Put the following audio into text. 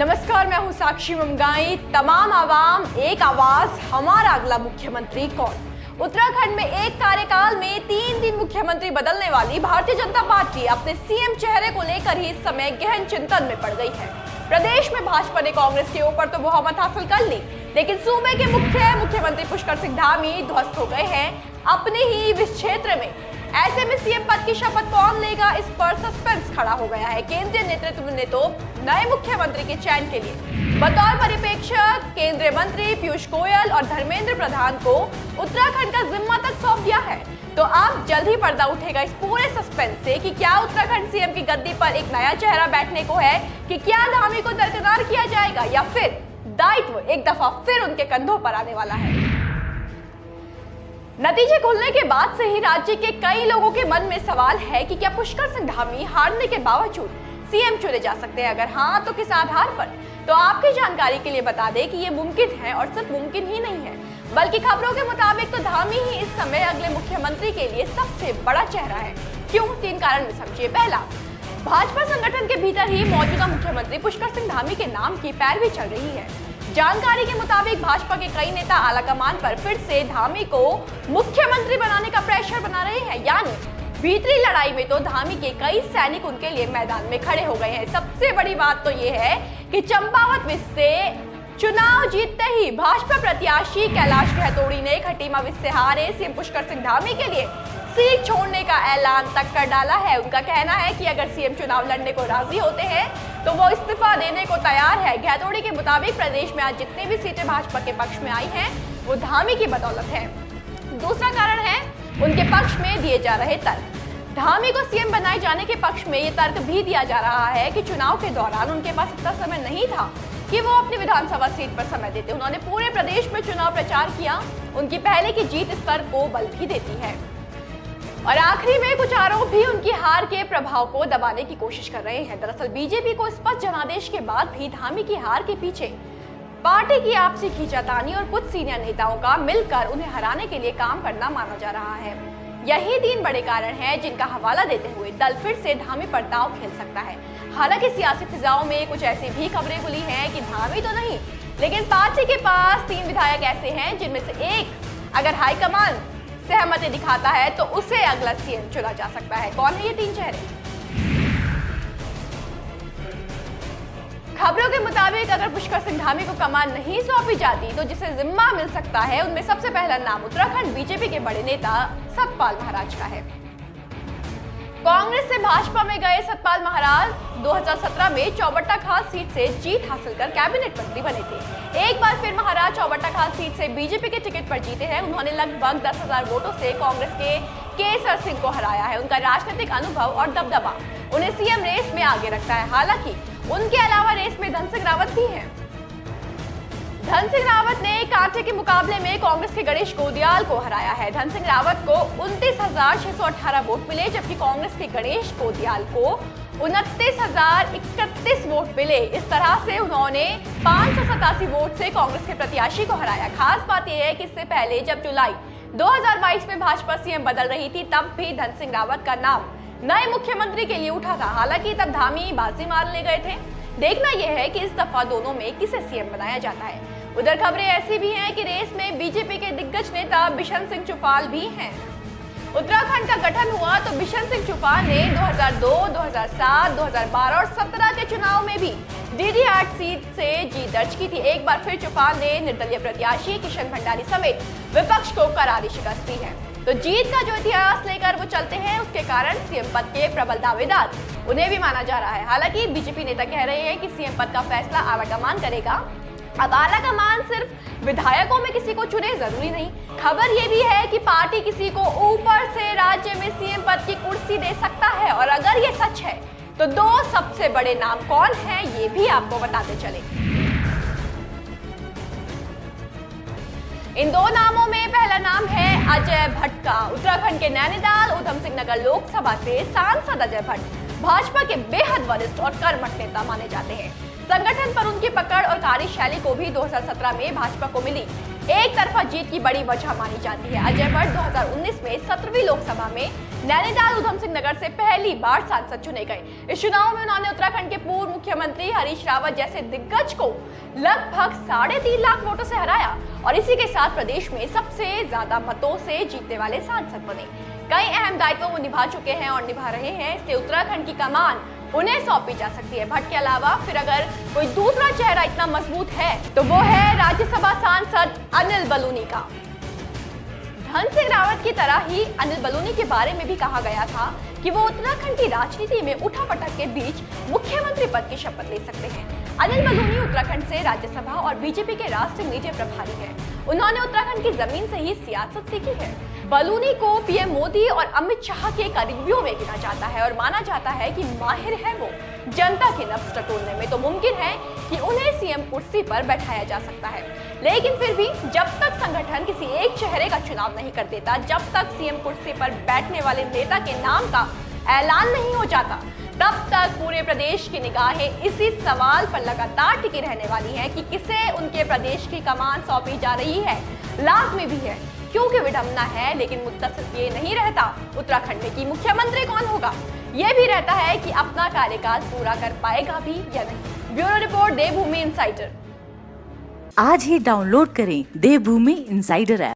नमस्कार, मैं हूं साक्षी मंगाई। तमाम आवाम एक आवाज, हमारा अगला मुख्यमंत्री कौन। उत्तराखंड में एक कार्यकाल में 3 दिन मुख्यमंत्री बदलने वाली भारतीय जनता पार्टी अपने सीएम चेहरे को लेकर ही इस समय गहन चिंतन में पड़ गई है। प्रदेश में भाजपा ने कांग्रेस के ऊपर तो बहुमत हासिल कर ली, लेकिन सूबे के मुख्यमंत्री पुष्कर सिंह धामी ध्वस्त हो गए हैं अपने ही इस क्षेत्र में। ऐसे में सीएम पद की शपथ कौन लेगा, इस पर सस्पेंस खड़ा हो गया है। केंद्रीय नेतृत्व ने तो नए मुख्यमंत्री के चयन के लिए बतौर पर्यवेक्षक केंद्रीय मंत्री पीयूष गोयल और धर्मेंद्र प्रधान को उत्तराखंड का जिम्मा तक सौंप दिया है। तो अब जल्द ही पर्दा उठेगा इस पूरे सस्पेंस से कि क्या उत्तराखंड सीएम की गद्दी पर एक नया चेहरा बैठने को है, कि क्या धामी को दरकिनार किया जाएगा या फिर दायित्व एक दफा फिर उनके कंधों पर आने वाला है। नतीजे खुलने के बाद से ही राज्य के कई लोगों के मन में सवाल है कि क्या पुष्कर सिंह धामी हारने के बावजूद सीएम चुने जा सकते हैं, अगर हाँ तो किस आधार पर। तो आपकी जानकारी के लिए बता दें कि ये मुमकिन है, और सिर्फ मुमकिन ही नहीं है बल्कि खबरों के मुताबिक तो धामी ही इस समय अगले मुख्यमंत्री के लिए सबसे बड़ा चेहरा है। क्यों? 3 कारण में समझिए। पहला, भाजपा संगठन के भीतर ही मौजूदा मुख्यमंत्री पुष्कर सिंह धामी के नाम की पैरवी चल रही है। जानकारी के मुताबिक भाजपा के कई नेता आलाकमान पर फिर से धामी को मुख्यमंत्री बनाने का प्रेशर बना रहे हैं, यानी भीतरी लड़ाई में तो धामी के कई सैनिक उनके लिए मैदान में खड़े हो गए हैं। सबसे बड़ी बात तो ये है कि चंपावत से चुनाव जीतते ही भाजपा प्रत्याशी कैलाश गहतोड़ी ने खटीमा विस से हारे सीएम पुष्कर सिंह धामी के लिए सीट छोड़ने का ऐलान तक कर डाला है। उनका कहना है कि अगर सीएम चुनाव लड़ने को राजी होते हैं तो वो इस्तीफा देने को तैयार है। गहतोड़ी के मुताबिक प्रदेश में आज जितनी भी सीटें भाजपा के पक्ष में आई हैं वो धामी की बदौलत है। दूसरा कारण है उनके पक्ष में दिए जा रहे तर्क। धामी को सीएम बनाए जाने के पक्ष में ये तर्क भी दिया जा रहा है कि चुनाव के दौरान उनके पास इतना समय नहीं था कि वो अपनी विधानसभा सीट पर समय देते। उन्होंने पूरे प्रदेश में चुनाव प्रचार किया। उनकी पहले की जीत इस तर्क को बल भी देती है। और आखिरी में कुछ आरोप भी उनकी हार के प्रभाव को दबाने की कोशिश कर रहे हैं। दरअसल बीजेपी को स्पष्ट जनादेश के बाद भी धामी की हार के पीछे पार्टी की आपसी खींचातानी और कुछ सीनियर नेताओं का मिलकर उन्हें हराने के लिए काम करना माना जा रहा है। यही 3 बड़े कारण हैं जिनका हवाला देते हुए दल फिर से धामी पर दांव खेल सकता है। हालांकि सियासी फिजाओं में कुछ ऐसी भी खबरें गुली हैं कि धामी तो नहीं, लेकिन पार्टी के पास 3 विधायक ऐसे हैं जिनमें से एक अगर हाईकमान सहमति दिखाता है तो उसे अगला सीएम चुना जा सकता है। कौन है ये 3 चेहरे? खबरों के मुताबिक अगर पुष्कर सिंह धामी को कमान नहीं सौंपी जाती तो जिसे जिम्मा मिल सकता है उनमें सबसे पहला नाम उत्तराखंड बीजेपी के बड़े नेता सतपाल महाराज का है। कांग्रेस से भाजपा में गए सतपाल महाराज 2017 में चौबट्टा खाल सीट से जीत हासिल कर कैबिनेट मंत्री बने थे। एक बार फिर महाराज चौबट्टा खाल सीट से बीजेपी के टिकट पर जीते हैं। उन्होंने लगभग 10,000 वोटों से कांग्रेस के केसर सिंह को हराया है। उनका राजनीतिक अनुभव और दबदबा उन्हें सीएम रेस में आगे रखता है। हालांकि उनके अलावा रेस में धन सिंह रावत भी हैं। धन सिंह रावत ने कांटे के मुकाबले में कांग्रेस के गणेश गोदियाल को हराया है। धन सिंह रावत को 29,618 वोट मिले, जबकि कांग्रेस के गणेश गोदियाल को 29,031 वोट मिले। इस तरह से उन्होंने 587 वोट से कांग्रेस के प्रत्याशी को हराया। खास बात यह है कि इससे पहले जब जुलाई 2022 में भाजपा सीएम बदल रही थी तब भी धन सिंह रावत का नाम नए मुख्यमंत्री के लिए उठा था। हालांकि तब धामी बाजी मारने गए थे। देखना यह है कि इस दफा दोनों में किसे सीएम बनाया जाता है। उधर खबरें ऐसी भी हैं कि रेस में बीजेपी के दिग्गज नेता बिशन सिंह चुफाल भी हैं। उत्तराखंड का गठन हुआ तो बिशन सिंह चुफाल ने 2002, 2007, 2012 और 2017 के चुनाव में भी DD8 सीट से जीत दर्ज की थी। एक बार फिर चुफाल ने निर्दलीय प्रत्याशी किशन भंडारी समेत विपक्ष को करारी शिकस्त दी है। तो जीत का जो इतिहास लेकर वो चलते हैं उसके कारण सीएम पद के प्रबल दावेदार उन्हें भी माना जा रहा है। हालांकि बीजेपी नेता कह रहे हैं कि सीएम पद का फैसला आलाकमान करेगा। अब आलाकमान सिर्फ विधायकों में किसी को चुने जरूरी नहीं। खबर ये भी है कि पार्टी किसी को ऊपर से राज्य में सीएम पद की कुर्सी दे सकता है। और अगर ये सच है तो 2 सबसे बड़े नाम कौन हैं ये भी आपको बताते चले। इन 2 नामों में पहला नाम है अजय भट्ट का। उत्तराखंड के नैनीताल उधम सिंह नगर लोकसभा से सांसद अजय भट्ट भाजपा के बेहद वरिष्ठ और कर्मठ नेता माने जाते हैं। संगठन पर उनकी पकड़ और कार्यशैली को भी 2017 में भाजपा को मिली एक तरफा जीत की बड़ी वजह मानी जाती है। अजय भट्ट 2019 में 17वीं लोकसभा में नैनीताल उधम सिंह नगर से पहली बार सांसद चुने गए। इस चुनाव में उन्होंने उत्तराखंड के पूर्व मुख्यमंत्री हरीश रावत जैसे दिग्गज को लगभग 3.5 लाख वोटों से हराया और इसी के साथ प्रदेश में सबसे ज्यादा मतों से जीतने वाले सांसद बने। कई अहम दायित्व वो निभा चुके हैं और निभा रहे हैं, इसलिए उत्तराखंड की कमान उन्हें सौंपी जा सकती है। भट्ट के अलावा फिर अगर कोई दूसरा चेहरा इतना मजबूत है तो वो है राज्यसभा सांसद अनिल बलूनी का। धन सिंह रावत की तरह ही अनिल बलूनी के बारे में भी कहा गया था कि वो उत्तराखंड की राजनीति में उठापटक के बीच मुख्यमंत्री पद की शपथ ले सकते हैं। अनिल बलूनी उत्तराखंड से राज्यसभा और बीजेपी के राष्ट्रीय मीडिया प्रभारी हैं। उन्होंने उत्तराखंड की जमीन से ही सियासत सीखी है। बलूनी को पीएम मोदी और अमित शाह के करीबियों में गिना जाता है और माना जाता है कि माहिर है वो जनता की नब्ज टटोलने में, तो मुमकिन है कि उन्हें सीएम कुर्सी पर बैठाया जा सकता है। लेकिन फिर भी जब तक संगठन किसी एक चेहरे का चुनाव नहीं कर देता, जब तक सीएम कुर्सी पर बैठने वाले नेता के नाम का ऐलान नहीं हो जाता, तब तक पूरे प्रदेश की निगाहें इसी सवाल पर लगातार टिकी रहने वाली हैं कि किसे उनके प्रदेश की कमान सौंपी जा रही है। लाजमी भी है क्योंकि विडंबना है, लेकिन मुद्दा सिर्फ ये नहीं रहता उत्तराखंड में कि मुख्यमंत्री कौन होगा, ये भी रहता है कि अपना कार्यकाल पूरा कर पाएगा भी या नहीं। ब्यूरो रिपोर्ट, देवभूमि इनसाइडर। आज ही डाउनलोड करें देवभूमि इनसाइडर ऐप।